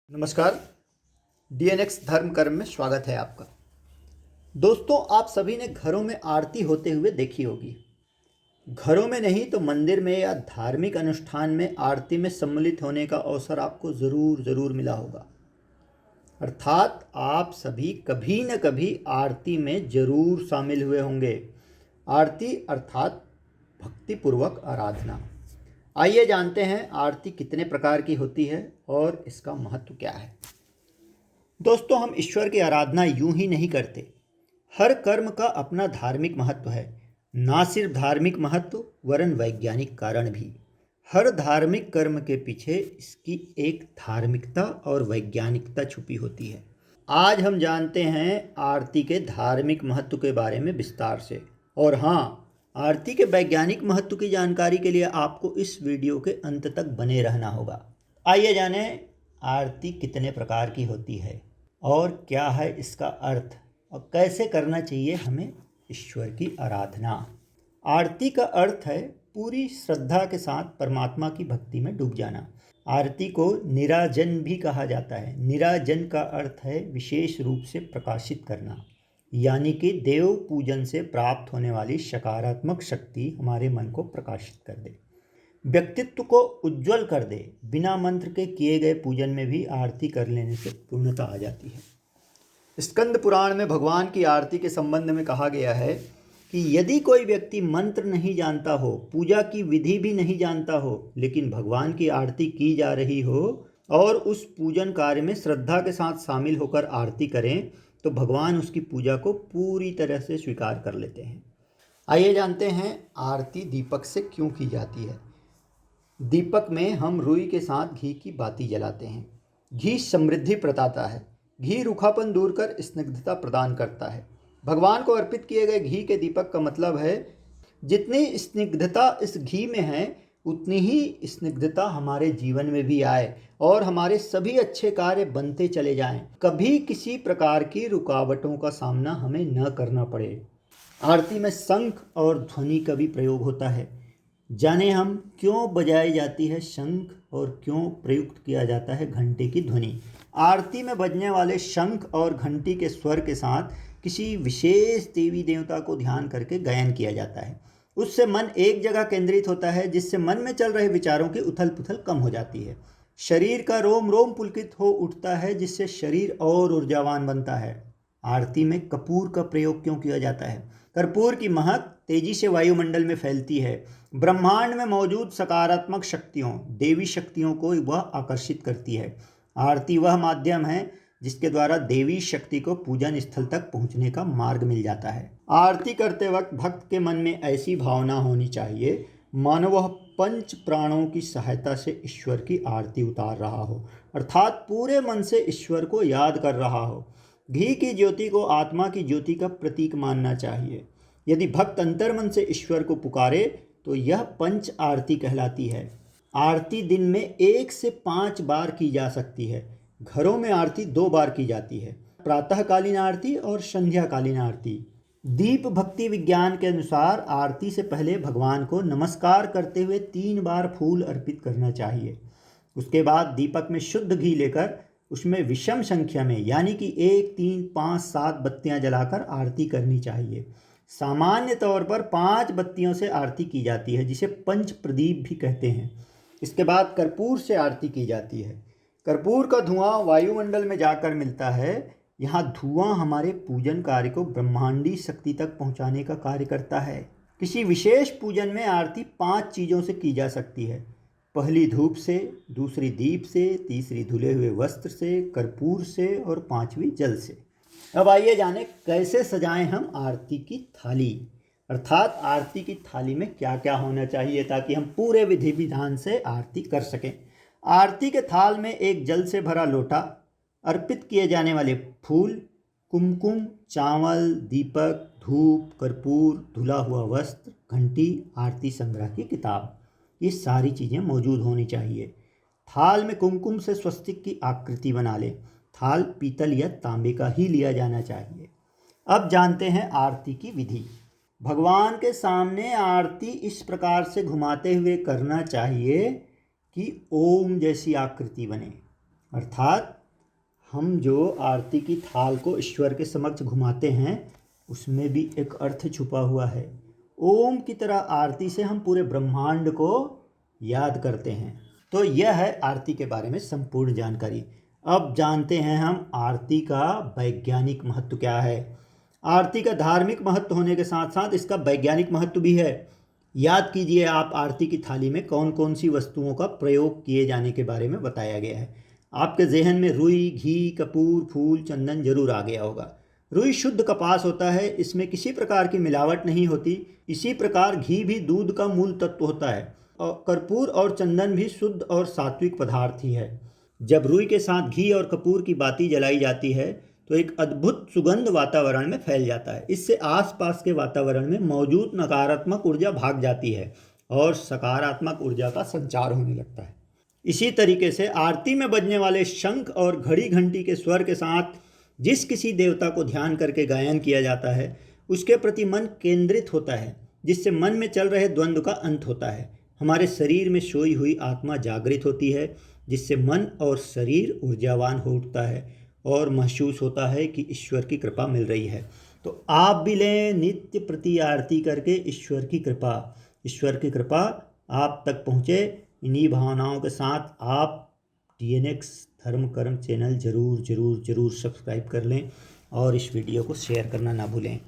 नमस्कार। डीएनएक्स धर्म कर्म में स्वागत है आपका। दोस्तों, आप सभी ने घरों में आरती होते हुए देखी होगी। घरों में नहीं तो मंदिर में या धार्मिक अनुष्ठान में आरती में सम्मिलित होने का अवसर आपको ज़रूर मिला होगा। अर्थात आप सभी कभी न कभी आरती में ज़रूर शामिल हुए होंगे। आरती अर्थात भक्तिपूर्वक आराधना। आइए जानते हैं आरती कितने प्रकार की होती है और इसका महत्व क्या है। दोस्तों, हम ईश्वर की आराधना यूं ही नहीं करते। हर कर्म का अपना धार्मिक महत्व है। ना सिर्फ धार्मिक महत्व वरन वैज्ञानिक कारण भी। हर धार्मिक कर्म के पीछे इसकी एक धार्मिकता और वैज्ञानिकता छुपी होती है। आज हम जानते हैं आरती के धार्मिक महत्व के बारे में विस्तार से। और हाँ, आरती के वैज्ञानिक महत्व की जानकारी के लिए आपको इस वीडियो के अंत तक बने रहना होगा। आइए जानें आरती कितने प्रकार की होती है और क्या है इसका अर्थ और कैसे करना चाहिए हमें ईश्वर की आराधना। आरती का अर्थ है पूरी श्रद्धा के साथ परमात्मा की भक्ति में डूब जाना। आरती को निराजन भी कहा जाता है। निराजन का अर्थ है विशेष रूप से प्रकाशित करना, यानी कि देव पूजन से प्राप्त होने वाली सकारात्मक शक्ति हमारे मन को प्रकाशित कर दे, व्यक्तित्व को उज्जवल कर दे। बिना मंत्र के किए गए पूजन में भी आरती कर लेने से पूर्णता आ जाती है। स्कंद पुराण में भगवान की आरती के संबंध में कहा गया है कि यदि कोई व्यक्ति मंत्र नहीं जानता हो, पूजा की विधि भी नहीं जानता हो, लेकिन भगवान की आरती की जा रही हो और उस पूजन कार्य में श्रद्धा के साथ शामिल होकर आरती करें तो भगवान उसकी पूजा को पूरी तरह से स्वीकार कर लेते हैं। आइए जानते हैं आरती दीपक से क्यों की जाती है। दीपक में हम रुई के साथ घी की बाती जलाते हैं। घी समृद्धि प्रदाता है। घी रूखापन दूर कर स्निग्धता प्रदान करता है। भगवान को अर्पित किए गए घी के दीपक का मतलब है जितनी स्निग्धता इस घी में है उतनी ही स्निग्धता हमारे जीवन में भी आए और हमारे सभी अच्छे कार्य बनते चले जाएं। कभी किसी प्रकार की रुकावटों का सामना हमें न करना पड़े। आरती में शंख और ध्वनि का भी प्रयोग होता है। जाने हम क्यों बजाई जाती है शंख और क्यों प्रयुक्त किया जाता है घंटे की ध्वनि। आरती में बजने वाले शंख और घंटी के स्वर के साथ किसी विशेष देवी देवता को ध्यान करके गायन किया जाता है। उससे मन एक जगह केंद्रित होता है, जिससे मन में चल रहे विचारों की उथल पुथल कम हो जाती है। शरीर का रोम रोम पुलकित हो उठता है, जिससे शरीर और ऊर्जावान बनता है। आरती में कपूर का प्रयोग क्यों किया जाता है? कर्पूर की महक तेजी से वायुमंडल में फैलती है। ब्रह्मांड में मौजूद सकारात्मक शक्तियों, देवी शक्तियों को वह आकर्षित करती है। आरती वह माध्यम है जिसके द्वारा देवी शक्ति को पूजन स्थल तक पहुंचने का मार्ग मिल जाता है। आरती करते वक्त भक्त के मन में ऐसी भावना होनी चाहिए मानो वह पंच प्राणों की सहायता से ईश्वर की आरती उतार रहा हो, अर्थात पूरे मन से ईश्वर को याद कर रहा हो। घी की ज्योति को आत्मा की ज्योति का प्रतीक मानना चाहिए। यदि भक्त अंतर्मन से ईश्वर को पुकारे तो यह पंच आरती कहलाती है। आरती दिन में 1 से 5 बार की जा सकती है। घरों में आरती 2 बार की जाती है, प्रातःकालीन आरती और संध्याकालीन आरती। दीप भक्ति विज्ञान के अनुसार आरती से पहले भगवान को नमस्कार करते हुए 3 बार फूल अर्पित करना चाहिए। उसके बाद दीपक में शुद्ध घी लेकर उसमें विषम संख्या में यानी कि 1, 3, 5, 7 बत्तियां जलाकर आरती करनी चाहिए। सामान्य तौर पर 5 बत्तियों से आरती की जाती है, जिसे पंच प्रदीप भी कहते हैं। इसके बाद कर्पूर से आरती की जाती है। कर्पूर का धुआं वायुमंडल में जाकर मिलता है। यहाँ धुआं हमारे पूजन कार्य को ब्रह्मांडी शक्ति तक पहुँचाने का कार्य करता है। किसी विशेष पूजन में आरती 5 चीज़ों से की जा सकती है। पहली धूप से, दूसरी दीप से, तीसरी धुले हुए वस्त्र से, कर्पूर से और 5वीं जल से। अब आइए जाने कैसे सजाएं हम आरती की थाली, अर्थात आरती की थाली में क्या क्या होना चाहिए ताकि हम पूरे विधि विधान से आरती कर सकें। आरती के थाल में एक जल से भरा लोटा, अर्पित किए जाने वाले फूल, कुमकुम, चावल, दीपक, धूप, कर्पूर, धुला हुआ वस्त्र, घंटी, आरती संग्रह की किताब, ये सारी चीज़ें मौजूद होनी चाहिए। थाल में कुमकुम से स्वस्तिक की आकृति बना लें। थाल पीतल या तांबे का ही लिया जाना चाहिए। अब जानते हैं आरती की विधि। भगवान के सामने आरती इस प्रकार से घुमाते हुए करना चाहिए कि ओम जैसी आकृति बने, अर्थात हम जो आरती की थाल को ईश्वर के समक्ष घुमाते हैं उसमें भी एक अर्थ छुपा हुआ है। ओम की तरह आरती से हम पूरे ब्रह्मांड को याद करते हैं। तो यह है आरती के बारे में संपूर्ण जानकारी। अब जानते हैं हम आरती का वैज्ञानिक महत्व क्या है। आरती का धार्मिक महत्व होने के साथ साथ इसका वैज्ञानिक महत्व भी है। याद कीजिए, आप आरती की थाली में कौन कौन सी वस्तुओं का प्रयोग किए जाने के बारे में बताया गया है। आपके जहन में रुई, घी, कपूर, फूल, चंदन जरूर आ गया होगा। रुई शुद्ध कपास होता है, इसमें किसी प्रकार की मिलावट नहीं होती। इसी प्रकार घी भी दूध का मूल तत्व होता है और कर्पूर और चंदन भी शुद्ध और सात्विक पदार्थ ही है। जब रुई के साथ घी और कपूर की बाती जलाई जाती है तो एक अद्भुत सुगंध वातावरण में फैल जाता है। इससे आसपास के वातावरण में मौजूद नकारात्मक ऊर्जा भाग जाती है और सकारात्मक ऊर्जा का संचार होने लगता है। इसी तरीके से आरती में बजने वाले शंख और घड़ी घंटी के स्वर के साथ जिस किसी देवता को ध्यान करके गायन किया जाता है उसके प्रति मन केंद्रित होता है, जिससे मन में चल रहे द्वंद्व का अंत होता है। हमारे शरीर में सोई हुई आत्मा जागृत होती है, जिससे मन और शरीर ऊर्जावान हो उठता है और महसूस होता है कि ईश्वर की कृपा मिल रही है। तो आप भी लें नित्य प्रति आरती करके ईश्वर की कृपा आप तक पहुँचे। इन्हीं भावनाओं के साथ आप TNX धर्म कर्म चैनल ज़रूर सब्सक्राइब कर लें और इस वीडियो को शेयर करना ना भूलें।